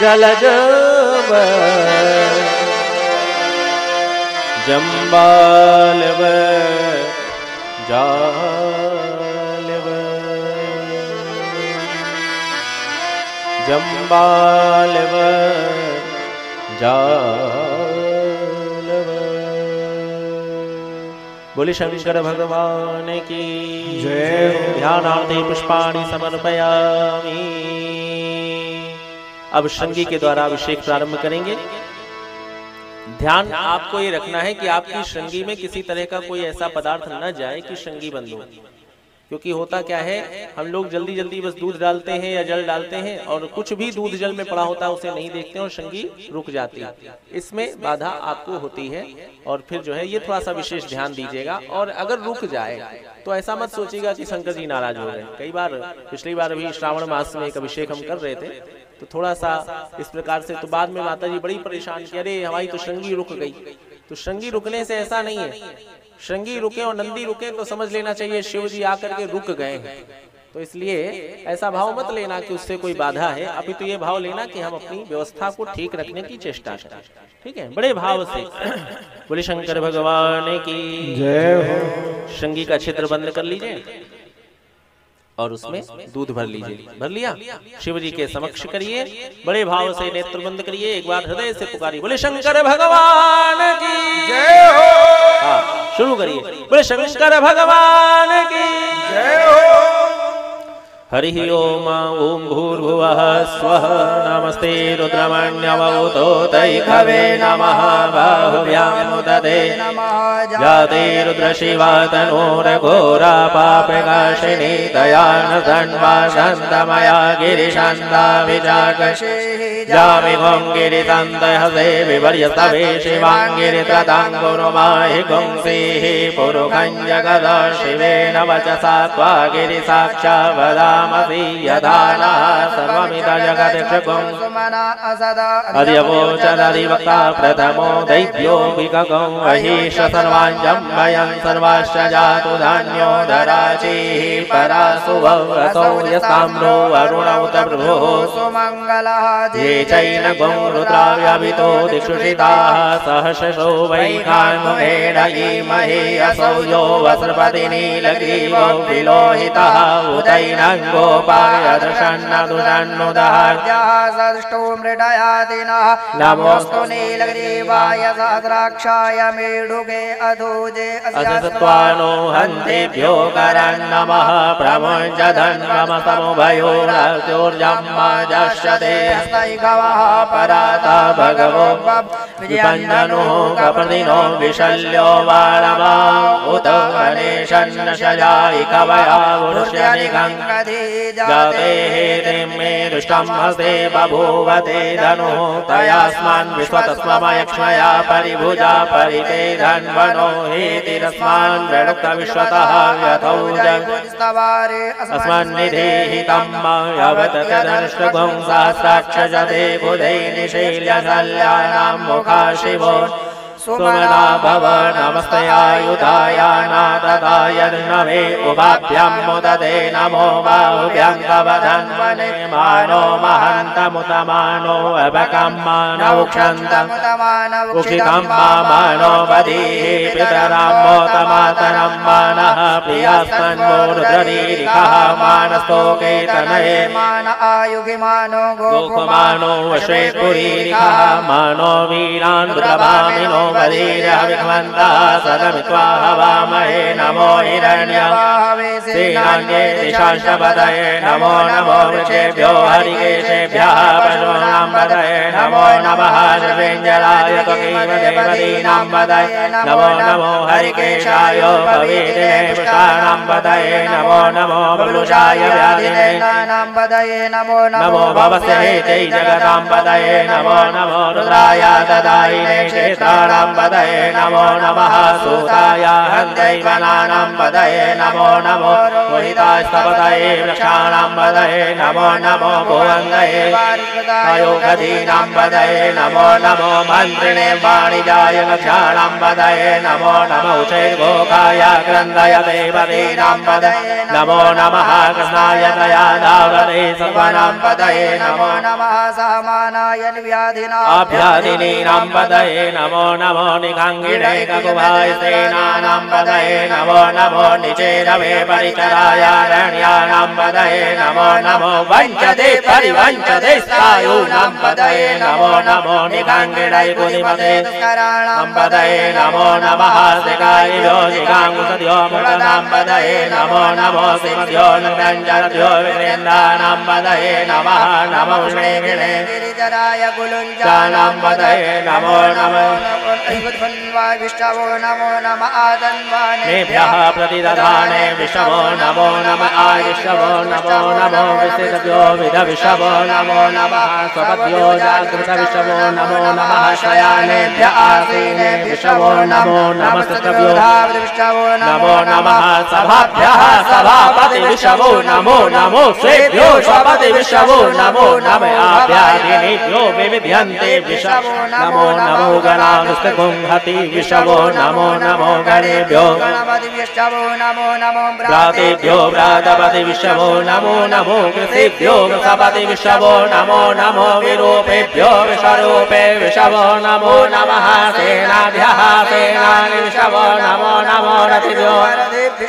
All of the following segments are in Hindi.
जलज जम्बालव जालव जम्बालव जालव। बोले शंकर भगवान की जय। ध्यानार्थे पुष्पाणि समर्पयामि। अब श्रृंगी के द्वारा अभिषेक प्रारंभ करेंगे। ध्यान आपको ये रखना है कि आपकी श्रृंगी में किसी तरह का कोई ऐसा पदार्थ न जाए कि श्रृंगी बंद हो, क्योंकि होता क्या है, हम लोग जल्दी जल्दी बस दूध डालते हैं या जल डालते हैं और कुछ भी दूध जल में पड़ा होता है उसे नहीं देखते और श्रृंगी रुक जाती है। इसमें बाधा आपको होती है और फिर जो है ये थोड़ा सा विशेष ध्यान दीजिएगा। और अगर रुक जाए तो ऐसा मत सोचिएगा कि शंकर जी नाराज हो गए। कई बार, पिछली बार भी श्रावण मास में एक अभिषेक हम कर रहे थे तो थोड़ा सा इस प्रकार से, तो बाद में माता जी बड़ी परेशान कि अरे हमारी तो श्रृंगी रुक गई। तो श्रृंगी रुकने से ऐसा नहीं है, श्रृंगी रुके और नंदी रुके तो समझ लेना चाहिए शिव जी आकर के रुक गए हैं। तो इसलिए ऐसा भाव मत लेना कि उससे कोई बाधा है, अभी तो ये भाव लेना कि हम अपनी व्यवस्था को ठीक रखने की चेष्टा करें। ठीक है, बड़े भाव से बोले शंकर भगवान की जय हो। श्रृंगी का छिद्र बंद कर लीजिए और उसमें दूध भर लीजिए। भर लिया, शिव जी के समक्ष करिए, बड़े भाव से नेत्र बंद करिए, एक बार हृदय से पुकारिए बोले शंकर भगवान की जय हो। हाँ, शुरू करिए बोले शंकर भगवान की जय हो। हरि ओम ओम भूर्भुवः स्वः नमस्ते रुद्रमण्यवतो तैखवे नमः बाहुव्यामुदते जाते रुद्रशिवा तनूरघोरा पापकाशिनी दयान धन्वाशन्तमया गिरिशन्दाभिजाकशे जामि गिरितन्तहसे विवर्यस्तवे शिवाङ्गिरितदाङ्गुरुमाहि गुंसीः पुरुखं जगदा शिवेन वचसा त्वा गिरिसाक्षावदामसि यदानः सर्वमिदं जगदक्षगुं अद्यवोचदधिवक्ता प्रथमो दैव्यो विगगं वहीश सर्वाञ्जं वयं सर्वाश्च जातु धान्यो धराचिः परासुवसौ यस्ताम्रो वरुणौत प्रभुः सुमङ्गलः ये चैन गुं रुद्राव्यभितो दिक्षुषिताः सहर्षो वैखान्मुखेन ईमहे असौ यो वस्त्रपतिनीलग्रीवो विलोहितः उदैनं गोपाय दशन्नदुषन्नुदः सदृष्टो मृडयादिनः नमोऽस्तु नीलग्रीवाय सहस्राक्षाय मेढुके अधोजे असत्त्वानो हन्तेभ्यो करन्नमः प्रमुञ्चधन्वमसमुभयोर्जम्माजश्यते हस्तैकवः पराता भगवो विजयन्दनुः कप्रदिनो विशल्यो वाणमा उत गणेशन्न शजायि कवया पुरुष्यनिगङ्गधि जाते हेतिं मे दुष्टं हस्ते बभूवते धनुः तयास्मान् विश्वतस्ममयक्ष्मया परिभुजा परिते धन्वनो हेतिरस्मान् प्रणुक्तविश्वतः यथौ अस्मन्निधेहितं यवततदनुष्टगुं सहस्राक्षजते बुधै निशील्य शल्यानां मुखा शिवो सुमना भव नमस्तयायुधाय नाददाय नमे उभाभ्यां मुदते नमो बाहुभ्यां तव धन्वने मानो महन्तमुतमानो अभकं मानवुक्षन्तं उक्षितं मानो बधीः पितरां मोतमातरं मानः प्रियास्मन्मोरुद्ररीरिकः मानस्तोके तनये मान आयुगिमानो गोकुमानो वश्वेपुरीरिकः मानो वीरान् दुर्लभामिनो वधीरविघ्मन्तः सदमित्वा हवामहे नमो हिरण्यसेनान्ये दिशांशपदये नमो नमो वृक्षेभ्यो हरिकेशेभ्यः पशूनां पदये नमो नमः श्रवेञ्जलाय त्वकीमदेवदीनां पदये नमो नमो हरिकेशाय पवीतिने पुष्टानां पदये नमो नमो बबलुषाय व्याधिने नानां पदये नमो नमो भवस्य हेते जगतां पदये नमो नमो रुद्राय ददायिने क्षेत्राणां पदये नमो नमः सूताय हन्दैवनानां पदये नमो नमो नमो रोहितास्तपतये वृक्षाणां पतये नमो नमो भुवङ्गये वायुगदीनां पतये नमो नमो मन्त्रिणे वाणिजाय वृक्षाणां पतये नमो नमो उचैर्घोकाय क्रन्दय देवतीनां पतये नमो नमः कृष्णाय दयाधावते सर्वाणां पतये नमो नमः सहमानाय व्याधिनीनां पतये नमो नमो निखाङ्गिणे ककुभाय सेनानां पतये नमो नमो निचेरवे परिचरायारण्यानां पतये नमो नमो वञ्चते परिवञ्चते स्थायूनां पतये नमो नमो निखाङ्गिणे कुनिमते स्कराणां पतये नमो नमः शिखायिभ्यो शिखाङ्कुशद्यो मुखनां पतये नमो नमो श्रीमद्यो नन्दञ्जनद्यो विरेन्द्राणां पतये नमः नमो श्रीगिणे गिरिजराय गुलुञ्जानां पतये नमो नमः विष्णवो नमो नमः आदन्वानेभ्यः प्रतिदधाने विष्णवो नमो नमः आयुष्यवो नमो नमो विश्वभ्यो विध विष्णवो नमो नमः स्वपद्यो जागृत विष्णवो नमो नमः शयानेभ्य आसीने विष्णवो नमो नमः सत्रभ्यो विष्णवो नमो नमः सभाभ्यः सभापति विष्णवो नमो नमो स्वेभ्यो स्वपति विष्णवो नमो नमः आभ्यादिनेभ्यो विविध्यन्ते विष्णवो नमो नमो गणानुस्तुंहति विष्णवो नमो नमो गणेभ्यो गणपति विष्णवो नमो नमो प्रातेभ्यो प्रातपति विष्णवो नमो नमो कृतेभ्यो कृतपति विष्णवो नमो नमो विरूपेभ्यो विश्वरूपे विष्णवो नमो नमः सेनाभ्यः सेनानि विष्णवो नमो नमो रथिभ्यो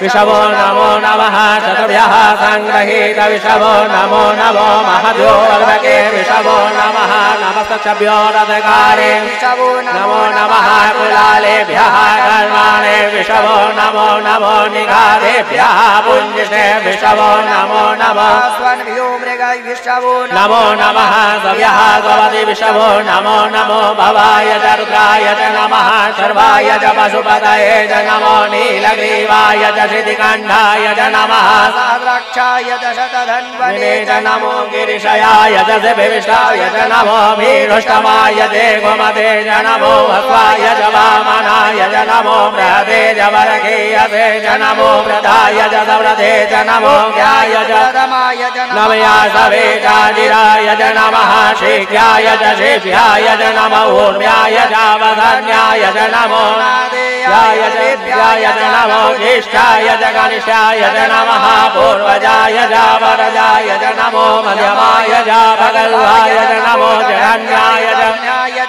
विष्णवो नमो नमः शतभ्यः संग्रहीत विष्णवो नमो नमो महभ्यो वर्धके विष्णवो नमः नमस्तभ्यो रथकारे विष्णवो नमो नमः कुलालेभ्यः कर्माणे विष्णवो नमो नमो निघारेभ्यः पुञ्जिषे विष्णवो नमो नमः स्वनभ्यो मृगाय विष्णवो नमो नमः सव्यः स्वपति विष्णवो नमो नमो भवाय च रुद्राय च नमः सर्वाय च पशुपतये च नमो नीलग्रीवाय च श्रुतिकण्ठाय च नमः सहस्राक्षाय च शतधन्वने च नमो गिरिशयाय च शिविष्टाय च नमो भीरुष्टमाय च गोमते च नमो हस्वाय च वामनाय च नमो बृहते च वरगेयसे च नमो वृधाय च सव्रते च नमो ज्ञाय च रमाय च नमया सवे चाजिराय च नमः शीघ्राय च शिभ्याय च नमो ऊर्म्याय च वधन्याय च नमो नादेयाय च शिभ्याय च नमो ज्येष्ठाय च कनिष्ठाय च नमः पूर्वजाय च वरजाय च नमो मध्यमाय च भगल्वाय च नमो जहन्याय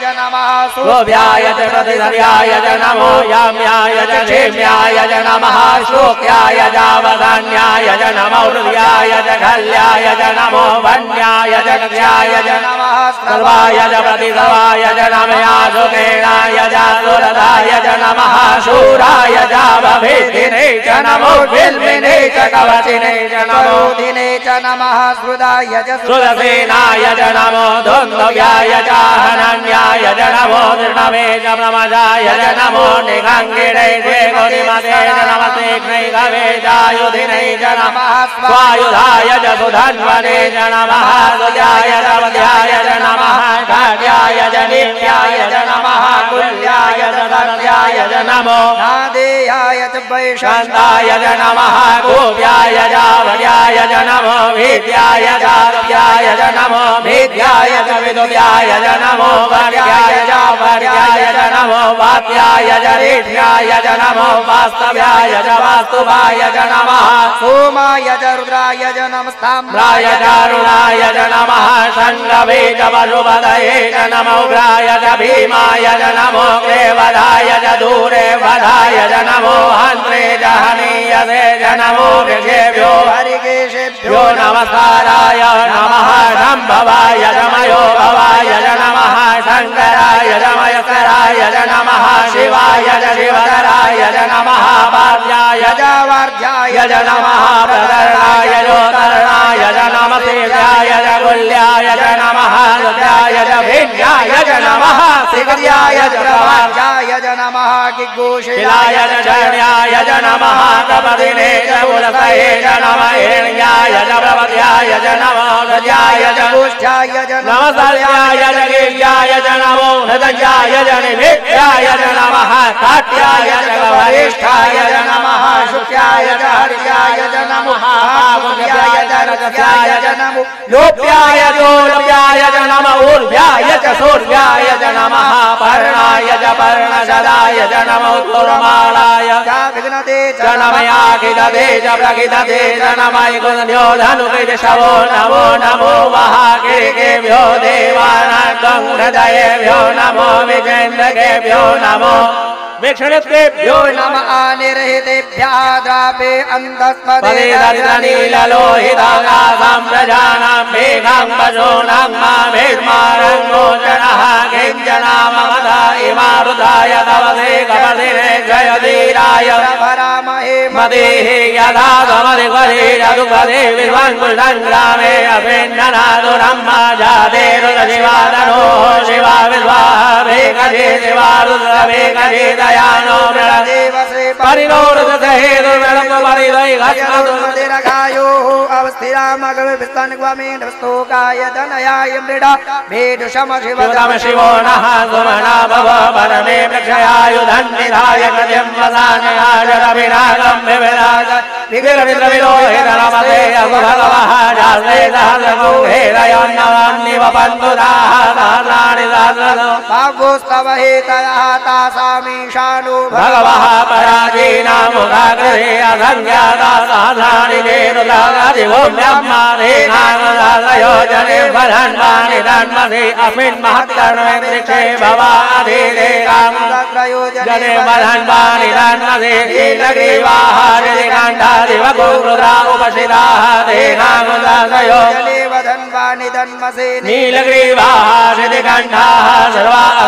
च नमः शोभ्याय च प्रतिधर्याय च नमो याम्याय च क्षेम्याय च नमः शोक्याय च वधन्याय च नमो हृदयाय च खल्याय च नमो वन्याय च गत्याय च नमः सर्वाय च प्रतिसर्वाय च नमया सुखेणाय च सुरदाय च नमः शूराय च भवेदिने च नमो विल्मिने च कवचिने च नमो दिने च नमः श्रुदाय च सुरसेनाय च नमो धुन्धव्याय च हनन्याय च नमो निर्णवे च प्रमजाय च नमो निघाङ्गिणे च गोनिमते च नमस्ते घ्नैघवे चायुधिने च नमः स्वायुधाय च सुधन्वने च नमः सुजाय च वध्याय च नमः भाग्याय च नित्याय च नमः कुल्याय च धनयाय च नमो नादेयाय च वैशान्ताय च नमः गोप्याय च वड्याय च नमो विद्याय च गव्याय च नमो विद्याय च विदुद्याय च नमो वर्ग्याय च वर्ग्याय च नमो वाप्याय च रेढ्याय च नमो वास्तव्याय च वास्तुभाय च नमः सोमाय च रुद्राय च नमस्ताम्राय च अरुणाय च नमः शङ्गवे च पशुपतये च नमो उग्राय च भीमाय च नमो क्लेवदाय च दूरे वधाय च नमो हन्त्रे च हनीयसे च नमो वृषेभ्यो हरिकेशेभ्यो नमस्काराय नमः शम्भवाय च मयो भवाय च नमः शङ्कराय च मयस्कराय च नमः शिवाय च शिवधराय च नमः वार्याय च वार्याय च नमः प्रतरणाय च तरणाय च नमः सेव्याय च गुल्याय च नमः रुद्राय च भिन्याय च नमः सिगर्याय च प्रवार्याय च नमः किग्गोशिलाय च शरण्याय च नमः कपदिने च कुलसये च नमः हिरण्याय च प्रवद्याय च नमः गजाय च गोष्ठाय च नमः सर्याय च गिर्याय च नमो हृदयाय च निमित्याय च नमः काट्याय च वरिष्ठाय च नमः शुक्याय च हर्याय च नमः पावुन्याय च रजस्याय च नमो लोप्याय जोलप्याय च नमः ऊर्ध्याय च सूर्याय च नमः पर्णाय च पर्णशदाय च नमः उत्तरमालाय च विघ्नते च नमयाखिदते च प्रखिदते च नमः गुणध्यो धनुकृशवो नमो नमो महागिरिकेभ्यो देवानां हृदयेभ्यो नमो विजेन्द्रकेभ्यो नमो विक्षणेभ्यो नमः अनिर्हितेभ्यः द्रापे अन्तस्पदेनीलोहितानां प्रजानां मेघां पशूनां मामेर्मारङ्गोचनः किञ्जनाममदा इमारुदाय तवसे कपदिने जयधीराय भरामहे मदेः यथा समधिपदे यदुपदे विद्वान् ग्रामे अभिन्ननादुरम्मा जातेरुदशिवादनो शिवा विद्वाहे गजे शिवारुद्रवे दयानो परिणोरदहेतु परिदयघायो अवस्थिरामगविस्तन्ग्वामेनस्तोकाय धनयाय मृडा भेदुषम शिवो नः सुमना भव परमे वृक्षयायुधन्निधाय गजं वदानयाय रविरागं विविराज विगिरविद्रविलोहितनमते भगवः जाते सहस्रगो हेरयोन्नवान्निव बन्धुदाः सहस्राणि सहस्रदो भागोस्तव हेतयः तासामीशानो भगवः पराजीनामुखाग्रहे असंज्ञाता सहस्राणि वेरुदादिभूम्यम्मादेनामदालयो जने वधन्वानि धन्मसि अस्मिन् महत्तर्णे वृक्षे भवाधिरे जने वधन्वानि धन्मसि नीलग्रीवाः हरिकाण्डादिवगोरुद्रा उपशिराः देनामदालयो जने वधन्वानि धन्मसि नीलग्रीवाः हरिकाण्डाः सर्वाः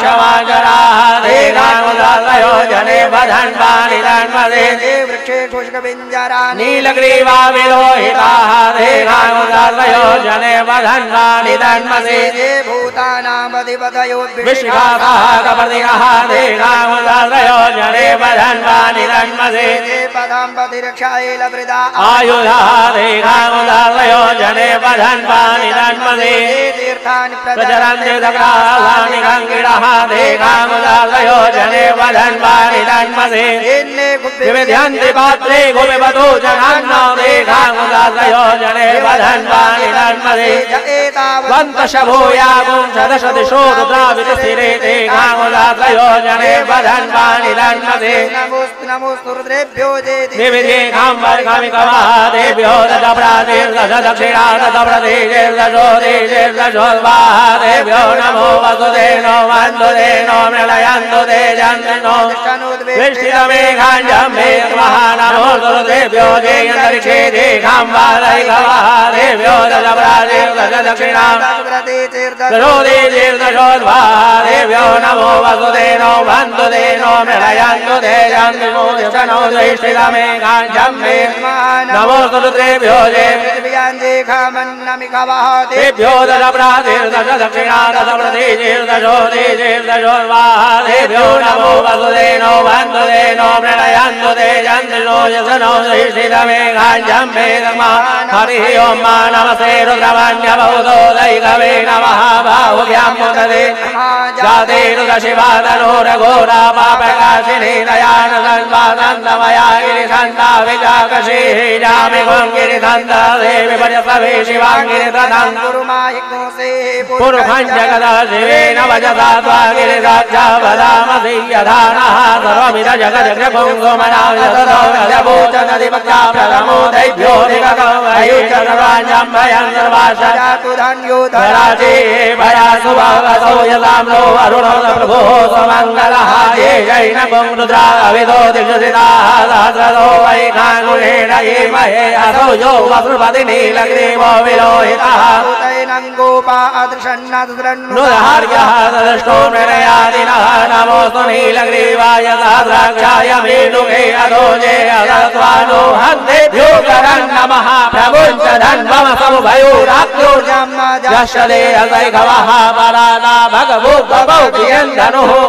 क्षमाकराः देनामदालयो जने वधन्वानि धन्मसि वृक्षे पुष्पबिञ्जराणि नीलग्रीवा विलोहिताः देनामदालयो जने वधन्वानि धन्मसि भूतानामधिपतयो विश्वासाः कपर्दिनः देनामदालयो जने वधन्वानि धन्मसि पदाम्पतिरक्षायैलवृदा आयुधाः देनामदालयो जने वधन्वानि धन्मसि तीर्थानि प्रचरन्ति दग्राहानि गङ्गिणः देनामदालयो जने वधन्वानि धन्मसि विविध्यन्ति पात्रे गोपिवधू जनान्नो देनामदालयो जने वधन्वानि धन्मसि वन्तशभूयागुं सदशदिशो रुद्रावितिस्थिरे देनामदालयो जने वधन्वानि धन्मसि नमोस्तु रुद्रेभ्यो देविदेकाम्बरकामिकवाः देभ्यो दशप्रातिर्दश दक्षिणा दशप्रतिर्दशो देशेर्दशोद्वाः देभ्यो नमो वसुदेनो वन्दुदेनो मृळयन्तु तेजन्नो विष्टितमेघाञ्जं मेघमः नमो रुद्रेभ्यो देयन्तरिक्षे देकाम्बरैकवाः देभ्यो दशप्रातिर्दश दक्षिणा दशो देशेर्दशोद्वाः देभ्यो नमो वसुदेनो वन्दुदेनो मृळयन्तु तेजन्नो यशनो विष्टितमेघाञ्जं मेघमः नमो रुद्रेभ्यो देभ्यो दशप्रातिर्दश दक्षिणा दशप्रतिर्दशो देशेर्दशोद्वाः देभ्यो नमो वसुदेनो वन्दुदेनो मृळयन्तु तेजन्नो यशनो विष्टितमेघाञ्जं मेघमः हरिः ओं मा नमस्ते रुद्रवन्यभूतो दैगवे नमः बाहुभ्यां मुदते जाते रुद्रशिवादनो रघोरा पापकाशिनी दयान संवादन्तमया गिरिसन्ता विजाकशी जामि गिरिसन्ता देवी पर्यसवे शिवाङ्गिरितनं पुरुषं जगदा शिवेन वजसा त्वा गिरिराज्या वदामसि यधानः सर्वमिद जगजगपुङ्गमनायतोजभूचनदिपत्या प्रथमो दैभ्यो निगतो वयुचरवाञ्जं भयं सर्वाशयातुधन्योधराजे भयासुभवसो यदाम्नो अरुणो प्रभुः स्वमङ्गलः ये जैनपुं रुद्रा अविदो दिक्षसिताः सहस्रदो वैखाङ्गुलेन ये महे असौ यो वसुपतिनि नीलग्रीवो विलोहितः उतैनं गोपादृशन्नादृन्नु नुदहार्यः सदृष्टो मृगयादिनः नमोऽस्तु नीलग्रीवाय सहस्राक्षाय मेनुगे अधोजे अगत्वानो हन्तेभ्यो करन् नमः प्रभुञ्च धन्वम समुभयोराक्यो जशदे अजैघवः परादा भगवो भगवो धनुः